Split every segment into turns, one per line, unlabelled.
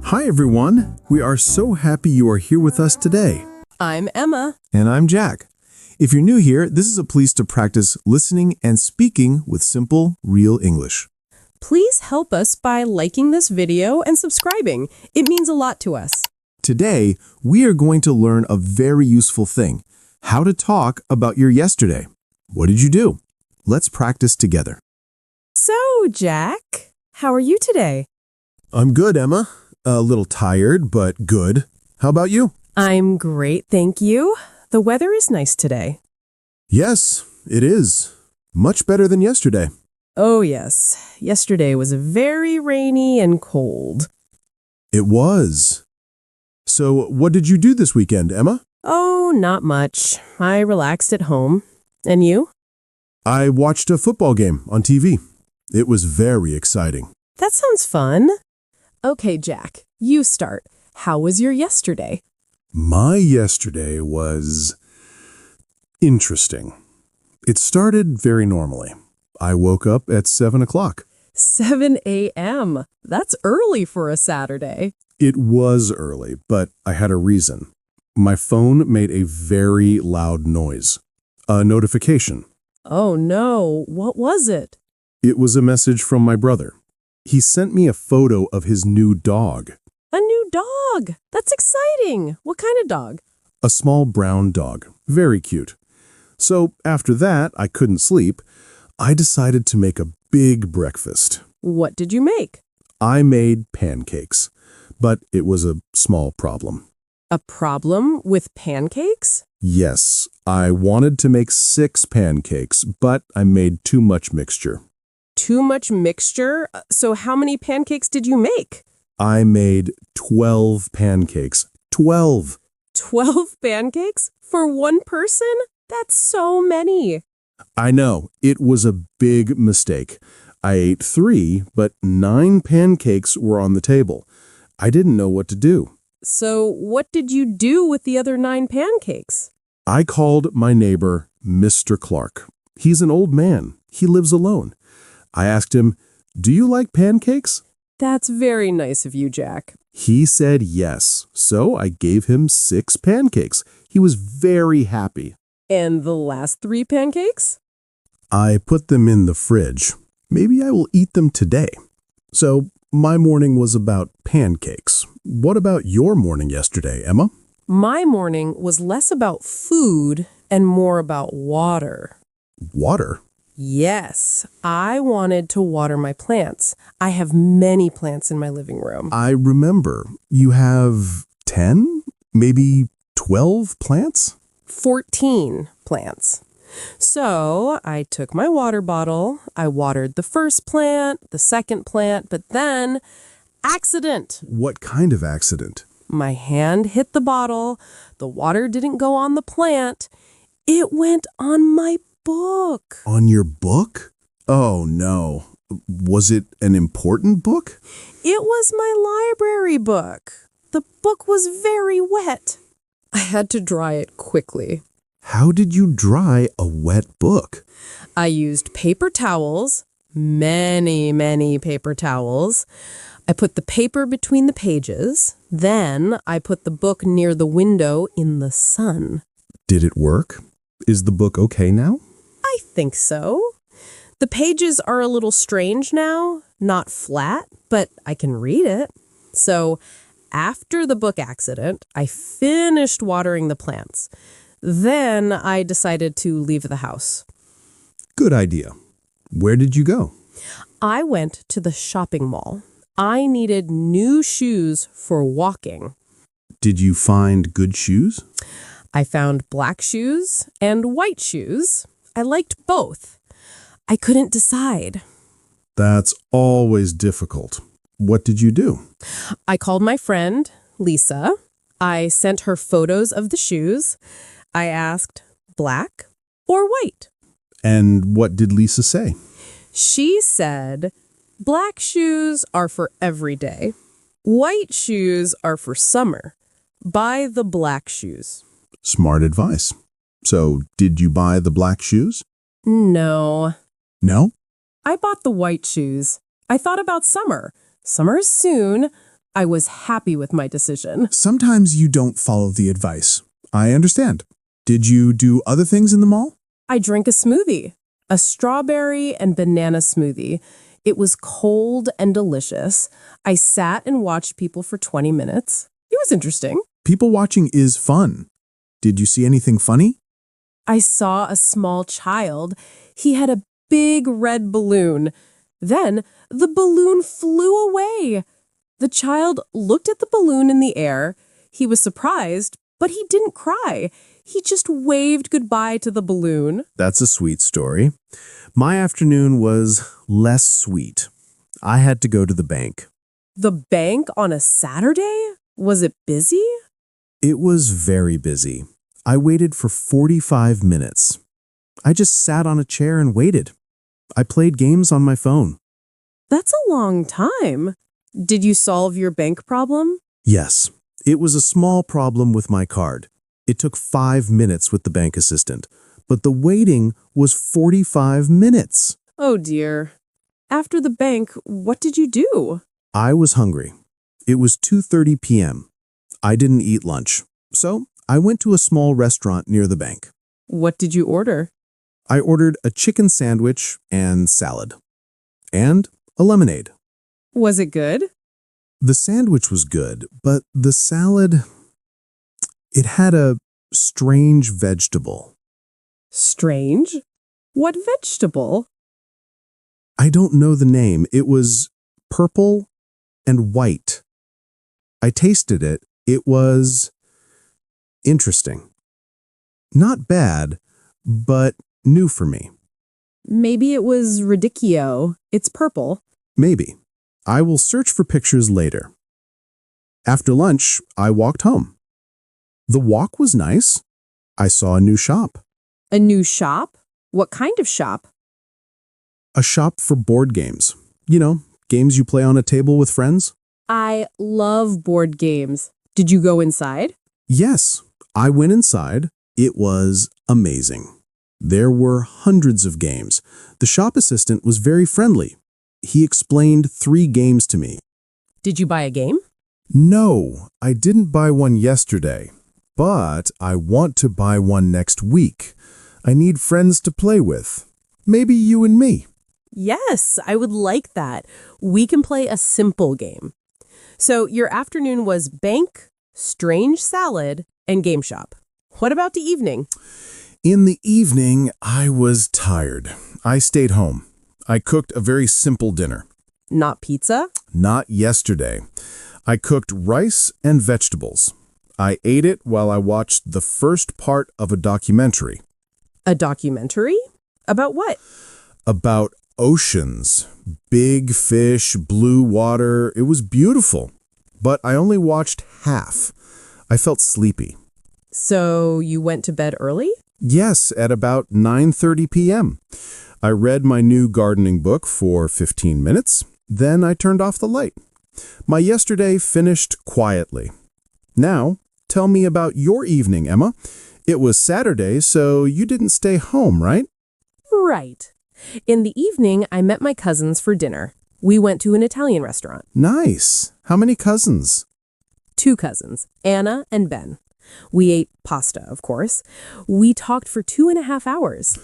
Hi everyone, we are so happy you are here with us today.
I'm Emma.
And I'm Jack. If you're new here, this is a place to practice listening and speaking with simple, real English.
Please help us by liking this video and subscribing. It means a lot to us.
Today, we are going to learn a very useful thing, how to talk about your yesterday. What did you do? Let's practice together.
So, Jack, how are you today?
I'm good, Emma. A little tired, but good. How about you?
I'm great, thank you. The weather is nice today.
Yes, it is. Much better than yesterday.
Oh, yes. Yesterday was very rainy and cold.
It was. So, what did you do this weekend, Emma?
Oh, not much. I relaxed at home. And you?
I watched a football game on TV. It was very exciting.
That sounds fun. Okay, Jack, you start. How was your yesterday?
My yesterday was interesting. It started very normally. I woke up at 7 o'clock.
7 a.m. That's early for a Saturday.
It was early, but I had a reason. My phone made a very loud noise. A notification.
Oh no, what was it?
It was a message from my brother. He sent me a photo of his new dog.
A new dog! That's exciting! What kind of dog?
A small brown dog. Very cute. So after that, I couldn't sleep. I decided to make a big breakfast.
What did you make?
I made pancakes, but it was a small problem.
A problem with pancakes?
Yes, I wanted to make 6 pancakes, but I made too much mixture.
Too much mixture? So how many pancakes did you make?
I made 12 pancakes. 12!
12 pancakes? For one person? That's so many.
I know, it was a big mistake. I ate 3, but 9 pancakes were on the table. I didn't know what to do.
So what did you do with the other 9 pancakes?
I called my neighbor Mr. Clark. He's an old man. He lives alone. I asked him, "Do you like pancakes?"
That's very nice of you, Jack.
He said yes, so I gave him 6 pancakes. He was very happy.
And the last 3 pancakes?
I put them in the fridge. Maybe I will eat them today. So my morning was about pancakes. What about your morning yesterday, Emma?
My morning was less about food and more about water.
Water?
Yes, I wanted to water my plants. I have many plants in my living room.
I remember. You have 10? Maybe 12 plants?
14 plants. So I took my water bottle, I watered the first plant, the second plant, but then accident.
What kind of accident?
My hand hit the bottle, the water didn't go on the plant, it went on my book.
On your book? Oh no. Was it an important book?
It was my library book. The book was very wet. I had to dry it quickly.
How did you dry a wet book?
I used paper towels, many paper towels. I put the paper between the pages. Then I put the book near the window in the sun.
Did it work? Is the book okay now?
I think so. The pages are a little strange now, not flat, but I can read it. So after the book accident, I finished watering the plants. Then I decided to leave the house.
Good idea. Where did you go?
I went to the shopping mall. I needed new shoes for walking.
Did you find good shoes?
I found black shoes and white shoes. I liked both. I couldn't decide.
That's always difficult. What did you do?
I called my friend, Lisa. I sent her photos of the shoes. I asked, black or white?
And what did Lisa say?
She said, black shoes are for every day. White shoes are for summer. Buy the black shoes.
Smart advice. So, did you buy the black shoes?
No.
No?
I bought the white shoes. I thought about summer. Summer is soon. I was happy with my decision.
Sometimes you don't follow the advice. I understand. Did you do other things in the mall?
I drank a smoothie, a strawberry and banana smoothie. It was cold and delicious. I sat and watched people for 20 minutes. It was interesting.
People watching is fun. Did you see anything funny?
I saw a small child. He had a big red balloon. Then the balloon flew away. The child looked at the balloon in the air. He was surprised, but he didn't cry. He just waved goodbye to the balloon.
That's a sweet story. My afternoon was less sweet. I had to go to the bank.
The bank on a Saturday? Was it busy?
It was very busy. I waited for 45 minutes. I just sat on a chair and waited. I played games on my phone.
That's a long time. Did you solve your bank problem?
Yes, it was a small problem with my card. It took 5 minutes with the bank assistant, but the waiting was 45 minutes.
Oh dear. After the bank, what did you do?
I was hungry. It was 2:30 p.m. I didn't eat lunch, so I went to a small restaurant near the bank.
What did you order?
I ordered a chicken sandwich and salad. And a lemonade.
Was it good?
The sandwich was good, but the salad, it had a strange vegetable.
Strange? What vegetable?
I don't know the name. It was purple and white. I tasted it. It was interesting. Not bad, but new for me.
Maybe it was radicchio. It's purple.
Maybe. I will search for pictures later. After lunch, I walked home. The walk was nice. I saw a new shop.
A new shop? What kind of shop?
A shop for board games. You know, games you play on a table with friends.
I love board games. Did you go inside?
Yes, I went inside. It was amazing. There were hundreds of games. The shop assistant was very friendly. He explained 3 games to me.
Did you buy a game?
No, I didn't buy one yesterday, but I want to buy one next week. I need friends to play with. Maybe you and me.
Yes, I would like that. We can play a simple game. So your afternoon was bank, strange salad, and game shop. What about the evening?
In the evening, I was tired. I stayed home. I cooked a very simple dinner.
Not pizza?
Not yesterday. I cooked rice and vegetables. I ate it while I watched the first part of a documentary.
A documentary? About what?
About oceans. Big fish, blue water. It was beautiful. But I only watched half. I felt sleepy.
So you went to bed early?
Yes, at about 9:30 p.m. I read my new gardening book for 15 minutes. Then I turned off the light. My yesterday finished quietly. Now, tell me about your evening, Emma. It was Saturday, so you didn't stay home, right?
Right. In the evening, I met my cousins for dinner. We went to an Italian restaurant.
Nice. How many cousins?
2 cousins, Anna and Ben. We ate pasta, of course. We talked for 2.5 hours.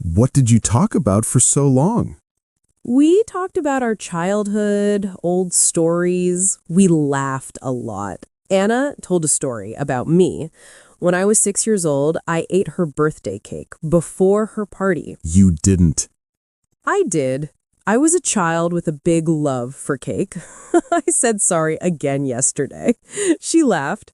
What did you talk about for so long?
We talked about our childhood, old stories. We laughed a lot. Anna told a story about me. When I was 6 years old, I ate her birthday cake before her party.
You didn't.
I did. I was a child with a big love for cake. I said sorry again yesterday. She laughed.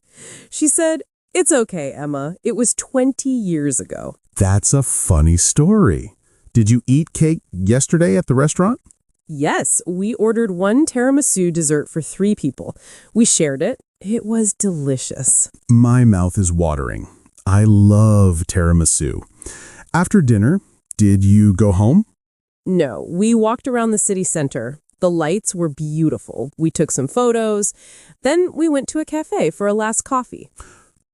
She said, "It's okay, Emma. It was 20 years ago."
That's a funny story. Did you eat cake yesterday at the restaurant?
Yes, we ordered 1 tiramisu dessert for 3 people. We shared it. It was delicious.
My mouth is watering. I love tiramisu. After dinner, did you go home?
No, we walked around the city center. The lights were beautiful. We took some photos. Then we went to a cafe for a last coffee.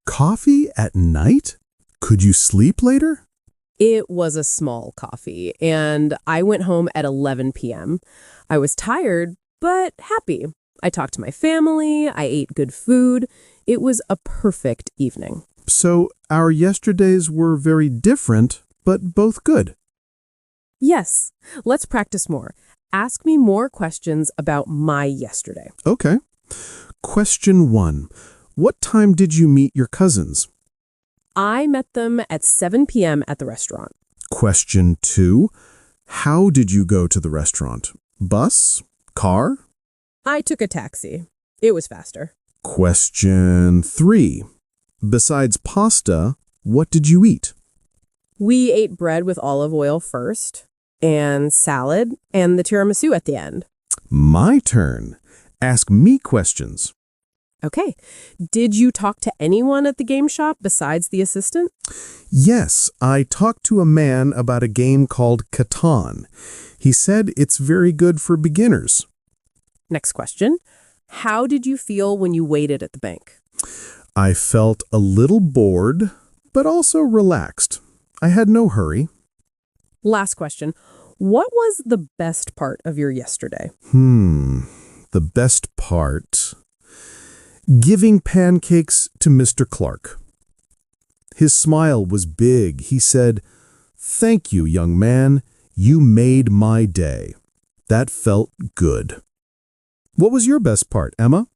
Coffee at night? Could you sleep later?
It was a small coffee, and I went home at 11 p.m. I was tired, but happy. I talked to my family, I ate good food. It was a perfect evening.
So our yesterdays were very different, but both good.
Yes, let's practice more. Ask me more questions about my yesterday.
Okay. Question 1. What time did you meet your cousins?
I met them at 7 p.m. at the restaurant.
Question 2. How did you go to the restaurant? Bus? Car?
I took a taxi. It was faster.
Question 3. Besides pasta, what did you eat?
We ate bread with olive oil first, and salad, and the tiramisu at the end.
My turn. Ask me questions.
Okay. Did you talk to anyone at the game shop besides the assistant?
Yes, I talked to a man about a game called Catan. He said it's very good for beginners.
Next question. How did you feel when you waited at the bank?
I felt a little bored, but also relaxed. I had no hurry.
Last question. What was the best part of your yesterday?
The best part. Giving pancakes to Mr. Clark. His smile was big. He said, "Thank you, young man. You made my day." That felt good. What was your best part, Emma?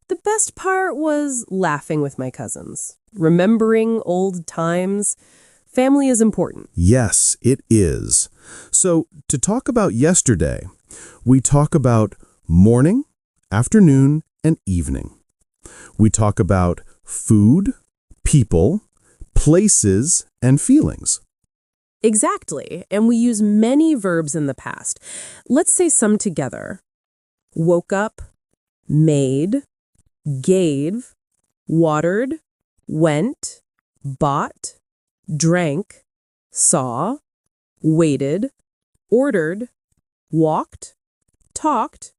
The best part was laughing with my cousins, remembering old times. Family is important.
Yes, it is. So, to talk about yesterday, we talk about morning, afternoon, and evening. We talk about food, people, places, and feelings.
Exactly. And we use many verbs in the past. Let's say some together. Woke up, made, gave, watered, went, bought, drank, saw, waited, ordered, walked, talked,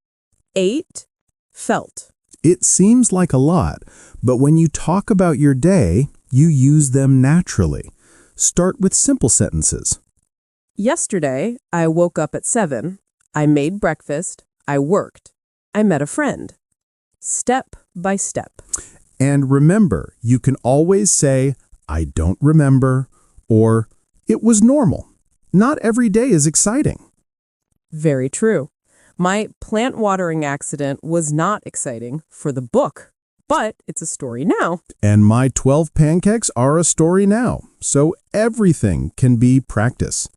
ate, felt.
It seems like a lot, but when you talk about your day, you use them naturally. Start with simple sentences.
Yesterday, I woke up at 7. I made breakfast. I worked. I met a friend. Step by step.
And remember, you can always say, "I don't remember," or "It was normal." Not every day is exciting.
Very true. My plant watering accident was not exciting for the book, but it's a story now.
And my 12 pancakes are a story now, so everything can be practice.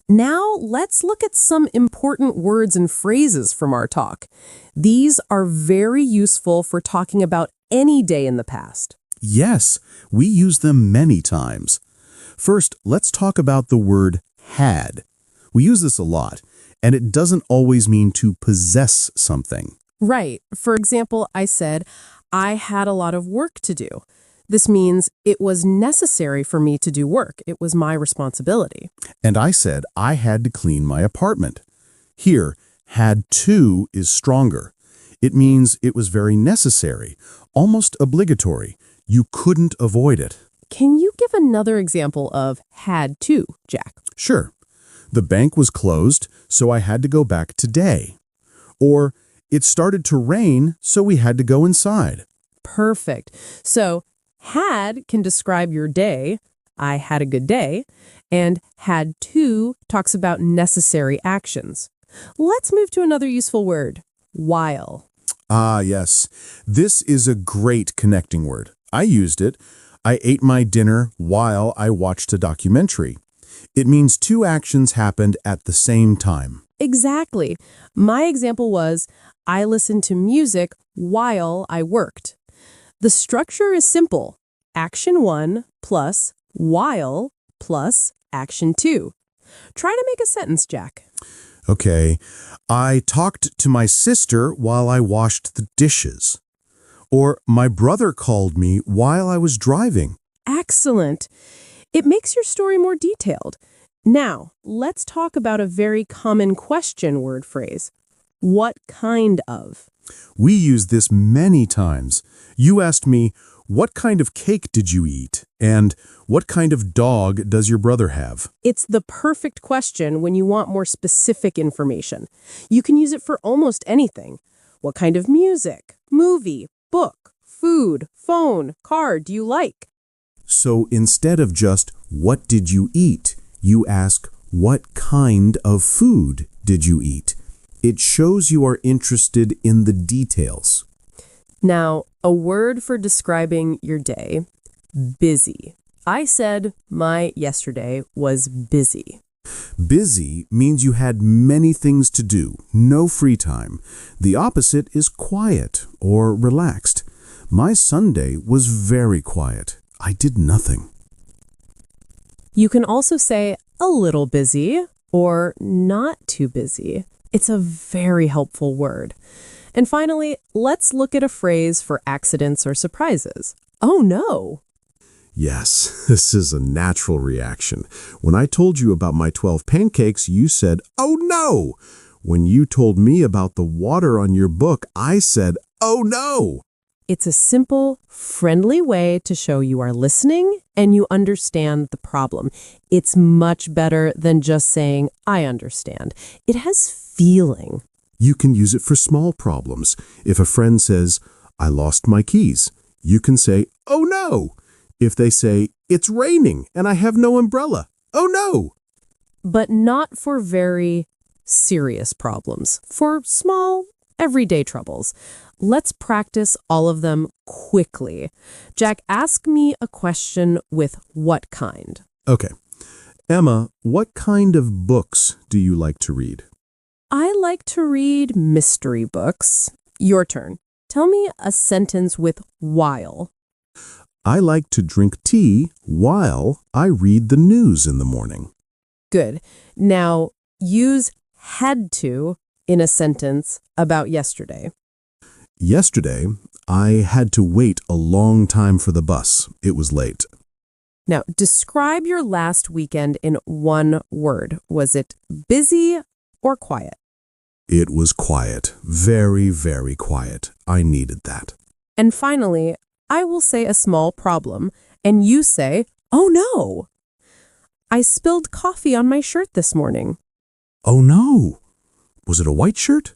Now, let's look at some important words and phrases from our talk. These are very useful for talking about any day in the past.
Yes, we use them many times. First, let's talk about the word had. We use this a lot, and it doesn't always mean to possess something.
Right. For example, I said, I had a lot of work to do. This means it was necessary for me to do work. It was my responsibility.
And I said I had to clean my apartment. Here, had to is stronger. It means it was very necessary, almost obligatory. You couldn't avoid it.
Can you give another example of had to, Jack?
Sure. The bank was closed, so I had to go back today. Or, it started to rain, so we had to go inside.
Perfect. So, had can describe your day. I had a good day. And had to talks about necessary actions. Let's move to another useful word, while.
Ah, yes. This is a great connecting word. I used it. I ate my dinner while I watched a documentary. It means two actions happened at the same time.
Exactly. My example was, I listened to music while I worked. The structure is simple. Action 1 plus while plus action 2. Try to make a sentence, Jack.
Okay. I talked to my sister while I washed the dishes. Or my brother called me while I was driving.
Excellent. It makes your story more detailed. Now, let's talk about a very common question word phrase. What kind of?
We use this many times. You asked me, "What kind of cake did you eat?" And "What kind of dog does your brother have?"
It's the perfect question when you want more specific information. You can use it for almost anything. What kind of music, movie, book, food, phone, car do you like?
So instead of just, what did you eat? You ask, what kind of food did you eat? It shows you are interested in the details.
Now, a word for describing your day, busy. I said my yesterday was busy.
Busy means you had many things to do, no free time. The opposite is quiet or relaxed. My Sunday was very quiet. I did nothing.
You can also say a little busy or not too busy. It's a very helpful word. And finally, let's look at a phrase for accidents or surprises. Oh no!
Yes, this is a natural reaction. When I told you about my 12 pancakes, you said, oh no! When you told me about the water on your book, I said, oh no!
It's a simple, friendly way to show you are listening and you understand the problem. It's much better than just saying, I understand. It has feeling.
You can use it for small problems. If a friend says, I lost my keys, you can say, oh no! If they say, it's raining and I have no umbrella, oh no!
But not for very serious problems, for small, everyday troubles. Let's practice all of them quickly. Jack, ask me a question with what kind?
Okay. Emma, what kind of books do you like to read?
I like to read mystery books. Your turn. Tell me a sentence with while.
I like to drink tea while I read the news in the morning.
Good. Now, use had to in a sentence about yesterday.
Yesterday, I had to wait a long time for the bus. It was late.
Now, describe your last weekend in one word. Was it busy or quiet?
It was quiet. Very, very quiet. I needed that.
And finally, I will say a small problem, and you say, oh no! I spilled coffee on my shirt this morning.
Oh no! Was it a white shirt?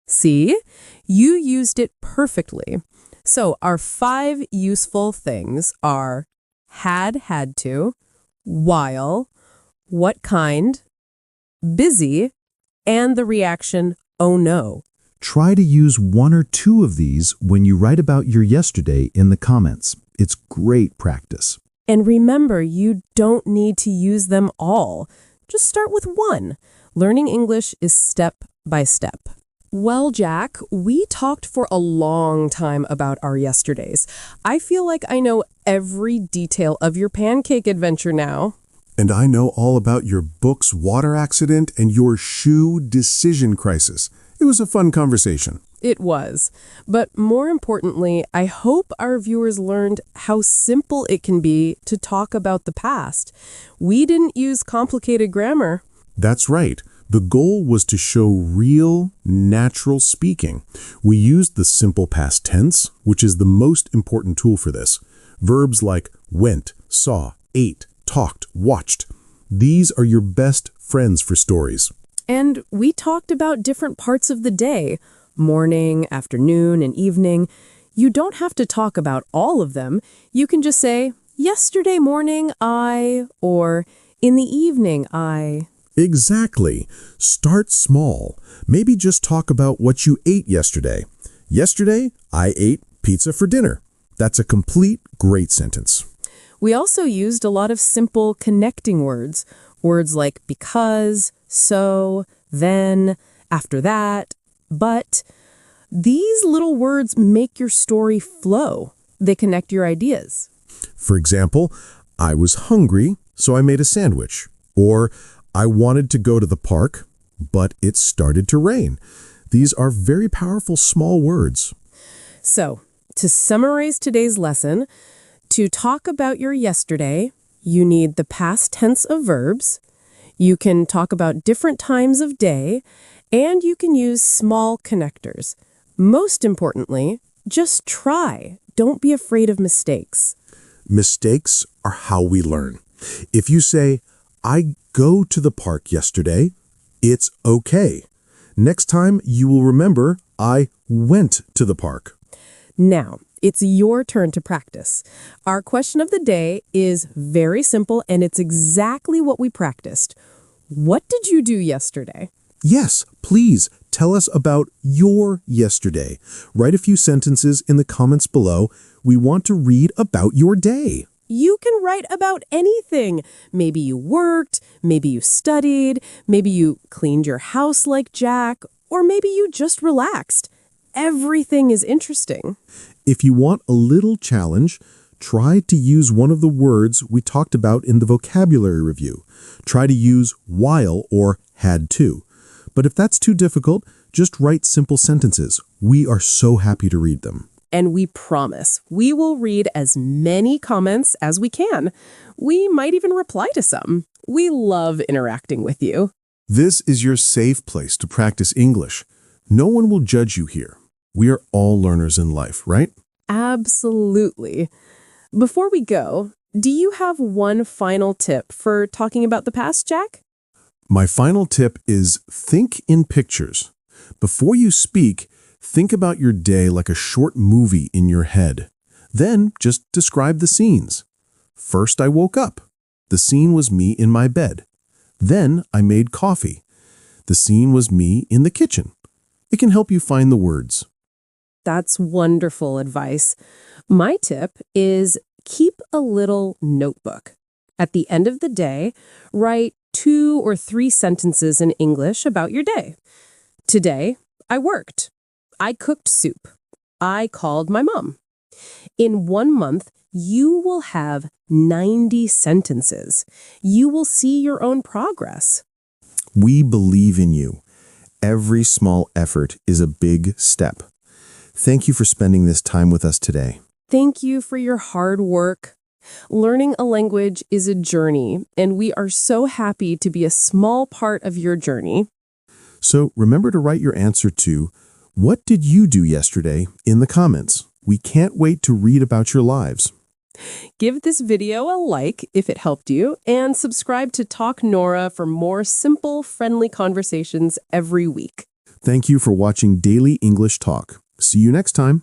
See? You used it perfectly. So our 5 useful things are had to, while, what kind, busy, and the reaction, oh no.
Try to use 1 or 2 of these when you write about your yesterday in the comments. It's great practice.
And remember, you don't need to use them all. Just start with 1. Learning English is step by step. Well, Jack, we talked for a long time about our yesterdays. I feel like I know every detail of your pancake adventure now.
And I know all about your book's water accident and your shoe decision crisis. It was a fun conversation.
It was. But more importantly, I hope our viewers learned how simple it can be to talk about the past. We didn't use complicated grammar.
That's right. The goal was to show real, natural speaking. We used the simple past tense, which is the most important tool for this. Verbs like went, saw, ate, talked, watched. These are your best friends for stories.
And we talked about different parts of the day, morning, afternoon, and evening. You don't have to talk about all of them. You can just say, yesterday morning I, or in the evening I.
Exactly. Start small. Maybe just talk about what you ate yesterday. Yesterday, I ate pizza for dinner. That's a complete, great sentence.
We also used a lot of simple connecting words. Words like because, so, then, after that, but. These little words make your story flow. They connect your ideas.
For example, I was hungry, so I made a sandwich. Or, I wanted to go to the park, but it started to rain. These are very powerful small words.
So, to summarize today's lesson, to talk about your yesterday, you need the past tense of verbs. You can talk about different times of day, and you can use small connectors. Most importantly, just try. Don't be afraid of mistakes.
Mistakes are how we learn. If you say, I go to the park yesterday, it's okay. Next time you will remember, I went to the park.
Now, it's your turn to practice. Our question of the day is very simple, and it's exactly what we practiced. What did you do yesterday?
Yes, please tell us about your yesterday. Write a few sentences in the comments below. We want to read about your day.
You can write about anything. Maybe you worked, maybe you studied, maybe you cleaned your house like Jack, or maybe you just relaxed. Everything is interesting.
If you want a little challenge, try to use one of the words we talked about in the vocabulary review. Try to use while or had to. But if that's too difficult, just write simple sentences. We are so happy to read them.
And we promise we will read as many comments as we can. We might even reply to some. We love interacting with you.
This is your safe place to practice English. No one will judge you here. We are all learners in life, right?
Absolutely. Before we go, do you have one final tip for talking about the past, Jack?
My final tip is think in pictures. Before you speak, think about your day like a short movie in your head. Then just describe the scenes. First, I woke up. The scene was me in my bed. Then I made coffee. The scene was me in the kitchen. It can help you find the words.
That's wonderful advice. My tip is keep a little notebook. At the end of the day, write 2 or 3 sentences in English about your day. Today, I worked. I cooked soup. I called my mom. In 1 month, you will have 90 sentences. You will see your own progress.
We believe in you. Every small effort is a big step. Thank you for spending this time with us today.
Thank you for your hard work. Learning a language is a journey, and we are so happy to be a small part of your journey.
So remember to write your answer to "What did you do yesterday?" in the comments. We can't wait to read about your lives.
Give this video a like if it helped you, and subscribe to Talk Nora for more simple, friendly conversations every week.
Thank you for watching Daily English Talk. See you next time.